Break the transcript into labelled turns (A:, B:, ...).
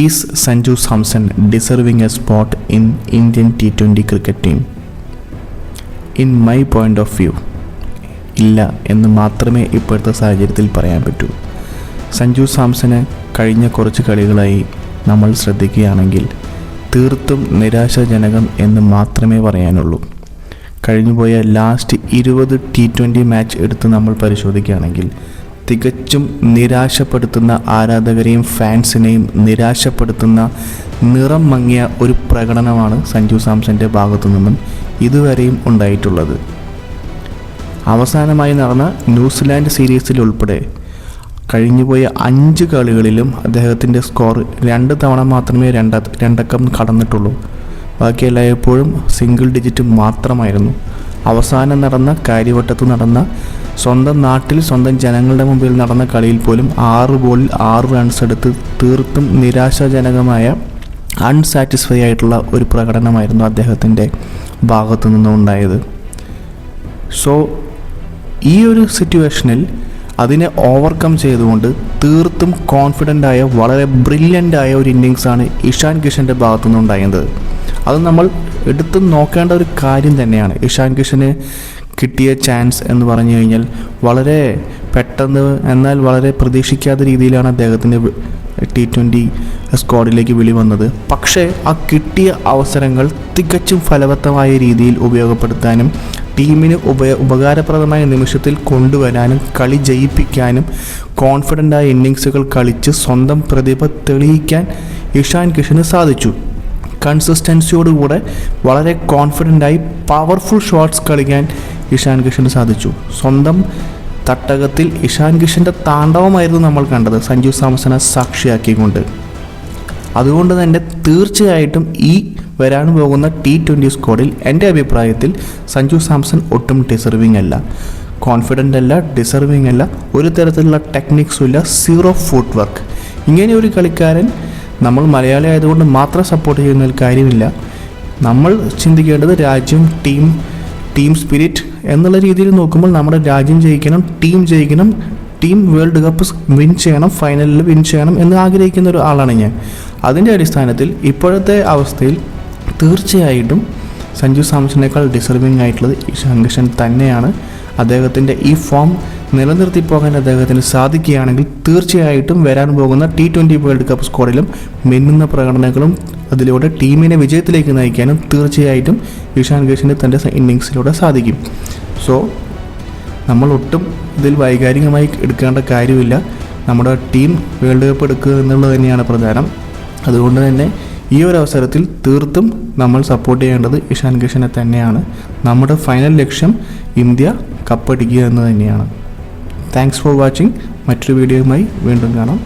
A: Is Sanju Samson deserving a spot in Indian T20 cricket team? In my point of view, ഇല്ല എന്ന് മാത്രമേ ഇപ്പോഴത്തെ സാഹചര്യത്തിൽ പറയാൻ പറ്റൂ. സഞ്ജു സാംസനെ കഴിഞ്ഞ കുറച്ച് കളികളായി നമ്മൾ ശ്രദ്ധിക്കുകയാണെങ്കിൽ തീർത്തും നിരാശാജനകം എന്ന് മാത്രമേ പറയാനുള്ളൂ. കഴിഞ്ഞുപോയ ലാസ്റ്റ് 20 T20 മാച്ച് എടുത്ത് നമ്മൾ പരിശോധിക്കുകയാണെങ്കിൽ തികച്ചും നിരാശപ്പെടുത്തുന്ന ആരാധകരെയും ഫാൻസിനെയും നിരാശപ്പെടുത്തുന്ന നിറം മങ്ങിയ ഒരു പ്രകടനമാണ് സഞ്ജു സാംസൻ്റെ ഭാഗത്തു നിന്നും ഇതുവരെയും ഉണ്ടായിട്ടുള്ളത്. അവസാനമായി നടന്ന ന്യൂസിലാൻഡ് സീരീസിൽ ഉൾപ്പെടെ കഴിഞ്ഞുപോയ 5 കളികളിലും അദ്ദേഹത്തിൻ്റെ സ്കോർ 2 തവണ മാത്രമേ രണ്ടക്കം കടന്നിട്ടുള്ളൂ. ബാക്കി എല്ലായ്പ്പോഴും സിംഗിൾ ഡിജിറ്റ് മാത്രമായിരുന്നു. അവസാനം നടന്ന കാര്യവട്ടത്ത് നടന്ന സ്വന്തം നാട്ടിൽ സ്വന്തം ജനങ്ങളുടെ മുമ്പിൽ നടന്ന കളിയിൽ പോലും 6 ബോളിൽ 6 റൺസ് എടുത്ത് തീർത്തും നിരാശാജനകമായ അൺസാറ്റിസ്ഫൈ ആയിട്ടുള്ള ഒരു പ്രകടനമായിരുന്നു അദ്ദേഹത്തിൻ്റെ ഭാഗത്തു നിന്നുണ്ടായത്. സോ ഈ ഒരു സിറ്റുവേഷനിൽ അതിനെ ഓവർകം ചെയ്തുകൊണ്ട് തീർത്തും കോൺഫിഡൻ്റായ വളരെ ബ്രില്യൻ്റായ ഒരു ഇന്നിങ്സാണ് ഇഷാൻ കിഷൻ്റെ ഭാഗത്തു നിന്നുണ്ടായത്. അത് നമ്മൾ എടുത്തു നോക്കേണ്ട ഒരു കാര്യം തന്നെയാണ്. ഇഷാൻ കിഷന് കിട്ടിയ ചാൻസ് എന്ന് പറഞ്ഞു കഴിഞ്ഞാൽ വളരെ പെട്ടെന്ന് എന്നാൽ വളരെ പ്രതീക്ഷിക്കാത്ത രീതിയിലാണ് അദ്ദേഹത്തിൻ്റെ T20 സ്ക്വാഡിലേക്ക് വിളി വന്നത്. പക്ഷേ ആ കിട്ടിയ അവസരങ്ങൾ തികച്ചും ഫലവത്തമായ രീതിയിൽ ഉപയോഗപ്പെടുത്താനും ടീമിന് ഉപകാരപ്രദമായ നിമിഷത്തിൽ കൊണ്ടുവരാനും കളി ജയിപ്പിക്കാനും കോൺഫിഡൻ്റായ ഇന്നിങ്സുകൾ കളിച്ച് സ്വന്തം പ്രതിഭ തെളിയിക്കാൻ ഇഷാൻ കിഷന് സാധിച്ചു. കൺസിസ്റ്റൻസിയോടുകൂടെ വളരെ കോൺഫിഡൻ്റായി പവർഫുൾ ഷോട്ട്സ് കളിക്കാൻ ഇഷാൻ കിഷന് സാധിച്ചു. സ്വന്തം തട്ടകത്തിൽ ഇഷാൻ കിഷൻ്റെ താണ്ഡവമായിരുന്നു നമ്മൾ കണ്ടത് സഞ്ജു സാംസനെ സാക്ഷിയാക്കിക്കൊണ്ട്. അതുകൊണ്ട് തന്നെ തീർച്ചയായിട്ടും ഈ വരാൻ പോകുന്ന T20 സ്ക്വാഡിൽ എൻ്റെ അഭിപ്രായത്തിൽ സഞ്ജു സാംസൺ ഒട്ടും ഡിസർവിങ് അല്ല, കോൺഫിഡൻ്റ് അല്ല, ഡിസർവിങ് അല്ല, ഒരു തരത്തിലുള്ള ടെക്നിക്സും ഇല്ല, സീറോ ഫുട് വർക്ക്. ഇങ്ങനെ ഒരു കളിക്കാരൻ നമ്മൾ മലയാളി ആയതുകൊണ്ട് മാത്രം സപ്പോർട്ട് ചെയ്യുന്ന ഒരു കാര്യമില്ല. നമ്മൾ ചിന്തിക്കേണ്ടത് രാജ്യം, ടീം സ്പിരിറ്റ് എന്നുള്ള രീതിയിൽ നോക്കുമ്പോൾ നമ്മുടെ രാജ്യം ജയിക്കണം, ടീം ജയിക്കണം, ടീം വേൾഡ് കപ്പ് വിൻ ചെയ്യണം, ഫൈനലിൽ വിൻ ചെയ്യണം എന്ന് ആഗ്രഹിക്കുന്ന ഒരു ആളാണ് ഞാൻ. അതിൻ്റെ അടിസ്ഥാനത്തിൽ ഇപ്പോഴത്തെ അവസ്ഥയിൽ തീർച്ചയായിട്ടും സഞ്ജു സാംസണേക്കാൾ ഡിസർവിങ് ആയിട്ടുള്ളത് ഇഷാൻ കിഷൻ തന്നെയാണ്. അദ്ദേഹത്തിൻ്റെ ഈ ഫോം നിലനിർത്തി പോകാൻ അദ്ദേഹത്തിന് സാധിക്കുകയാണെങ്കിൽ തീർച്ചയായിട്ടും വരാൻ പോകുന്ന T20 വേൾഡ് കപ്പ് സ്ക്വാഡിലും മിന്നുന്ന പ്രകടനങ്ങളും അതിലൂടെ ടീമിനെ വിജയത്തിലേക്ക് നയിക്കാനും തീർച്ചയായിട്ടും ഇഷാൻ കിഷന് തൻ്റെ ഇന്നിങ്സിലൂടെ സാധിക്കും. സോ നമ്മൾ ഒട്ടും ഇതിൽ വൈകാരികമായി എടുക്കേണ്ട കാര്യമില്ല. നമ്മുടെ ടീം വേൾഡ് കപ്പ് എടുക്കുക എന്നുള്ളത് തന്നെയാണ് പ്രധാനം. അതുകൊണ്ട് തന്നെ ഈ ഒരു അവസരത്തിൽ തീർത്തും നമ്മൾ സപ്പോർട്ട് ചെയ്യേണ്ടത് ഇഷാൻ കിഷനെ തന്നെയാണ്. നമ്മുടെ ഫൈനൽ ലക്ഷ്യം ഇന്ത്യ കപ്പടിക്കുക എന്ന് തന്നെയാണ്. Thanks for watching. മറ്റൊരു വീഡിയോയുമായി വീണ്ടും കാണാം.